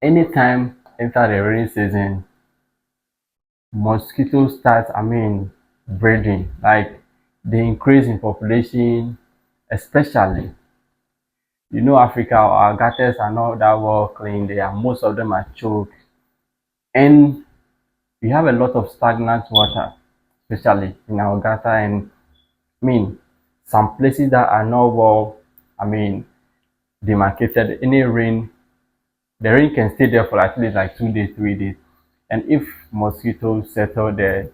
Anytime enter the rainy season, mosquitoes start, breeding. Like they increase in population, especially Africa, our gutters are not that well cleaned. They are most of them are choked, and we have a lot of stagnant water, especially in our gutter. And I mean, some places that are not well, I mean, demarcated. Any rain, the rain can stay there for at least like 2 days, 3 days, and if mosquitoes settle there,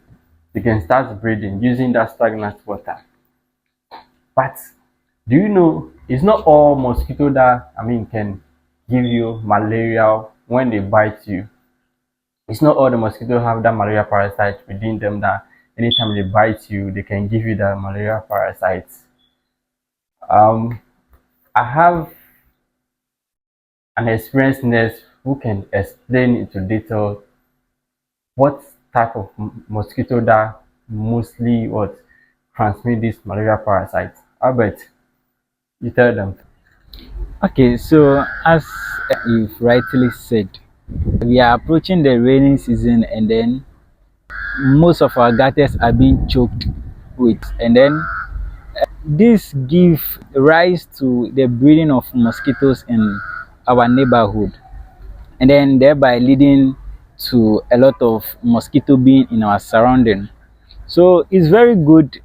they can start breeding using that stagnant water. But do you know it's not all mosquito that can give you malaria when they bite you. It's not all the mosquitoes have that malaria parasite within them that anytime they bite you, they can give you that malaria parasite. Um, I have an experienced nurse who can explain into detail what type of mosquito that mostly what transmit this malaria parasite. Albert, you tell them. Okay, so as you've rightly said, we are approaching the rainy season, and then most of our gutters are being choked with, and then this give rise to the breeding of mosquitoes in our neighborhood, and then thereby leading to a lot of mosquito being in our surrounding. So it's very good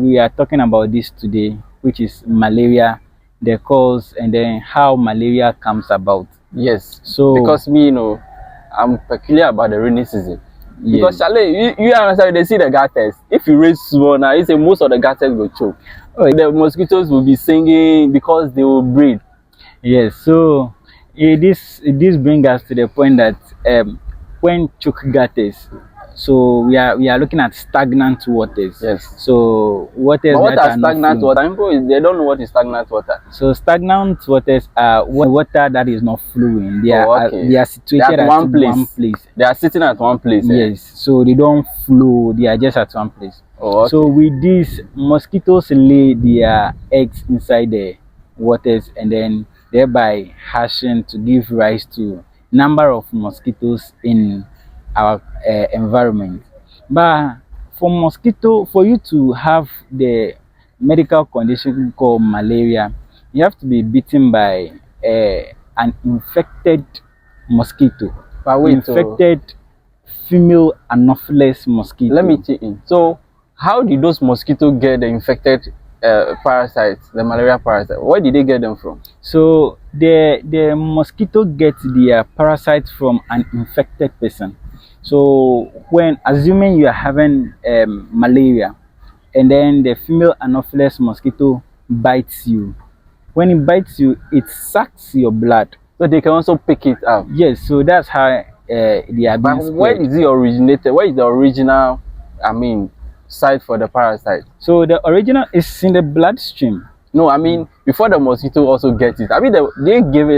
we are talking about this today, which is malaria, the cause, and then how malaria comes about. Yes, So because I'm peculiar about the rainy season. Because yes. Charlie, you understand, they see the gutters. If you raise small now, you say most of the gutters will choke. Oh, The mosquitoes will be singing because they will breed. yes, so this brings us to the point that when choke gutters, so we are looking at stagnant waters. Yes. So waters But what that are are not stagnant flowing. water? People, they don't know what is stagnant water. So stagnant waters are water that is not flowing. They Oh, are okay. they are situated They're at at one place. one place. They are sitting at one place. Yes, so they don't flow. They are just at one place. Oh, okay. So with this, mosquitoes lay their eggs inside the waters, and then thereby hatching to give rise to number of mosquitoes in our environment. But for you to have the medical condition called malaria, you have to be bitten by an infected mosquito. But wait, Infected female anopheles mosquito. let me take in. So, how did those mosquitoes get the infected parasites, the malaria parasite? Where did they get them from? So the mosquito gets their parasites from an infected person. So when assuming you are having malaria, and then the female anopheles mosquito bites you, when it bites you, it sucks your blood. So they can also pick it up. Yes, so that's how they are But being where spread. is it originated? Where is the original, site for the parasite? So the original is in the bloodstream. No, before the mosquito also get it. They give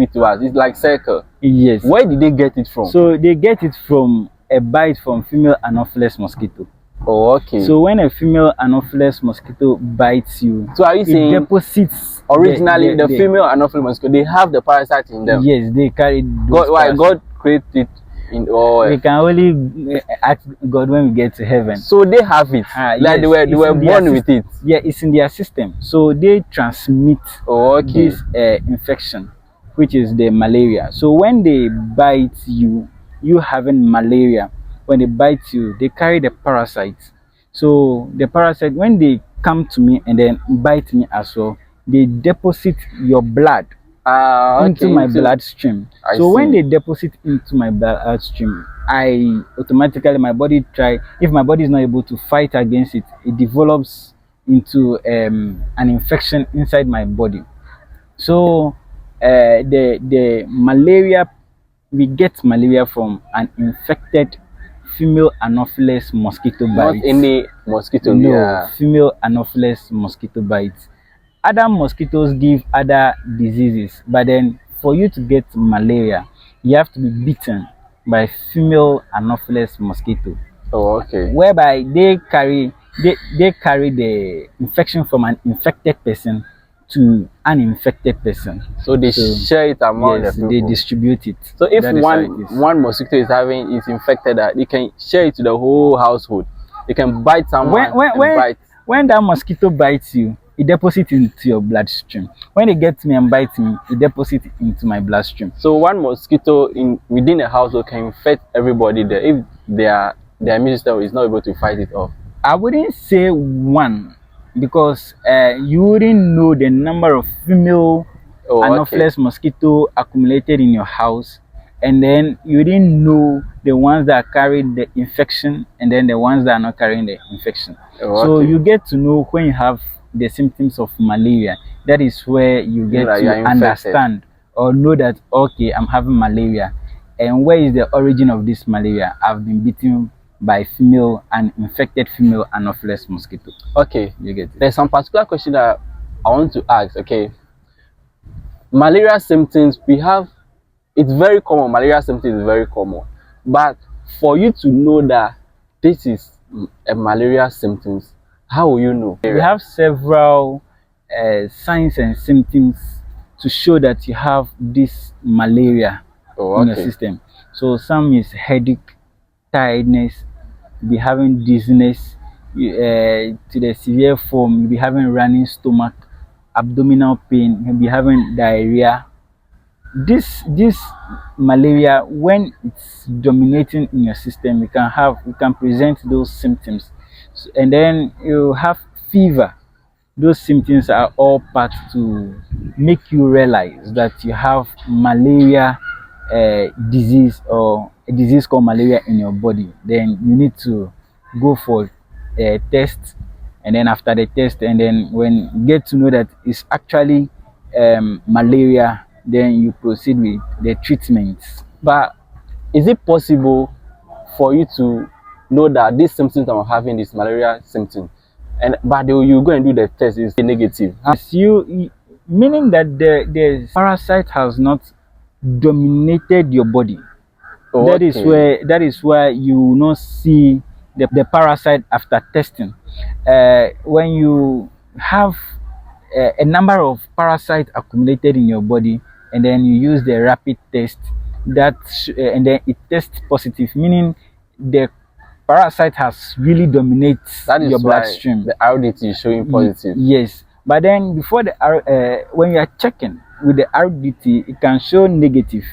it to us. It's like circle. Yes. Where did they get it from? So they get it from a bite from female anopheles mosquito. Oh, okay. So when a female anopheles mosquito bites you, So are you it saying deposits originally the female anopheles mosquito, they have the parasite in them? Yes, they carry those Why parasites. God created it in We can only ask God when we get to heaven. So they have it. Yes, They were it's in their born with it. Yeah, it's in their system. So they transmit Oh, okay. this infection, which is the malaria. So when they bite you, you having malaria, when they bite you, they carry the parasites. So the parasite, when they come to me and then bite me as well, they deposit your blood into my bloodstream. So when they deposit into my bloodstream, I automatically, my body if my body is not able to fight against it, it develops into an infection inside my body. So the malaria, we get malaria from an infected female anopheles mosquito bite. Not any mosquito. No, Yeah. female anopheles mosquito bites. Other mosquitoes give other diseases, but then for you to get malaria, you have to be bitten by female anopheles mosquito. Oh, okay. Whereby they carry the infection from an infected person to an infected person. So they share it among yes, the people. they distribute it. So if That is how it is. one mosquito is infected, they can share it to the whole household. They can bite someone when that mosquito bites you, it deposits into your bloodstream. When it gets me and bites me, it deposits into my bloodstream. So one mosquito within a household can infect everybody there if their immune system is not able to fight it off. I wouldn't say one, because you wouldn't know the number of female Anopheles mosquito accumulated in your house, and then you didn't know the ones that carry the infection and then the ones that are not carrying the infection. So you get to know when you have the symptoms of malaria. That is where you get to understand or know that, okay, I'm having malaria. And where is the origin of this malaria? I've been bitten by an infected female Anopheles mosquito. Okay, you get it. There's some particular question that I want to ask. Okay, malaria symptoms, it's very common. Malaria symptoms is very common, but for you to know that this is a malaria symptoms, how will you know? We have several signs and symptoms to show that you have this malaria in your system. So some is headache, tiredness, you'll be having dizziness, to the severe form, you'll be having running stomach, abdominal pain, you'll be having diarrhea. This malaria, when it's dominating in your system, you can present those symptoms. So, and then you have fever. Those symptoms are all part to make you realize that you have malaria disease, or a disease called malaria in your body. Then you need to go for a test, and then after the test, and then when you get to know that it's actually malaria, then you proceed with the treatments. But is it possible for you to know that these symptoms I'm having is malaria symptom, but you go and do the test, is negative? Meaning that the parasite has not dominated your body. That is why you will not see the parasite after testing. When you have a number of parasites accumulated in your body, and then you use the rapid test, and then it tests positive, meaning the parasite has really dominated your bloodstream. The RDT is showing positive. Yes, but then before when you are checking with the RDT, it can show negative.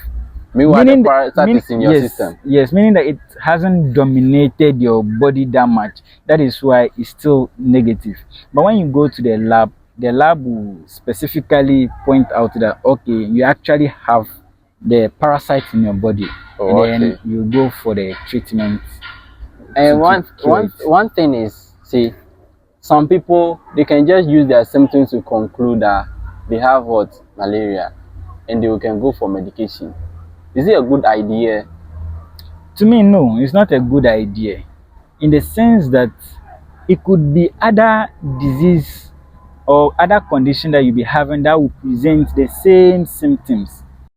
Meanwhile, the parasite is in your system. Yes, meaning that it hasn't dominated your body that much. That is why it's still negative. But when you go to the lab will specifically point out that, okay, you actually have the parasite in your body, and then you go for the treatment. And one thing is, see, some people, they can just use their symptoms to conclude that they have malaria, and they can go for medication. Is it a good idea? To me, no, it's not a good idea, in the sense that it could be other disease or other condition that you'll be having that will present the same symptoms.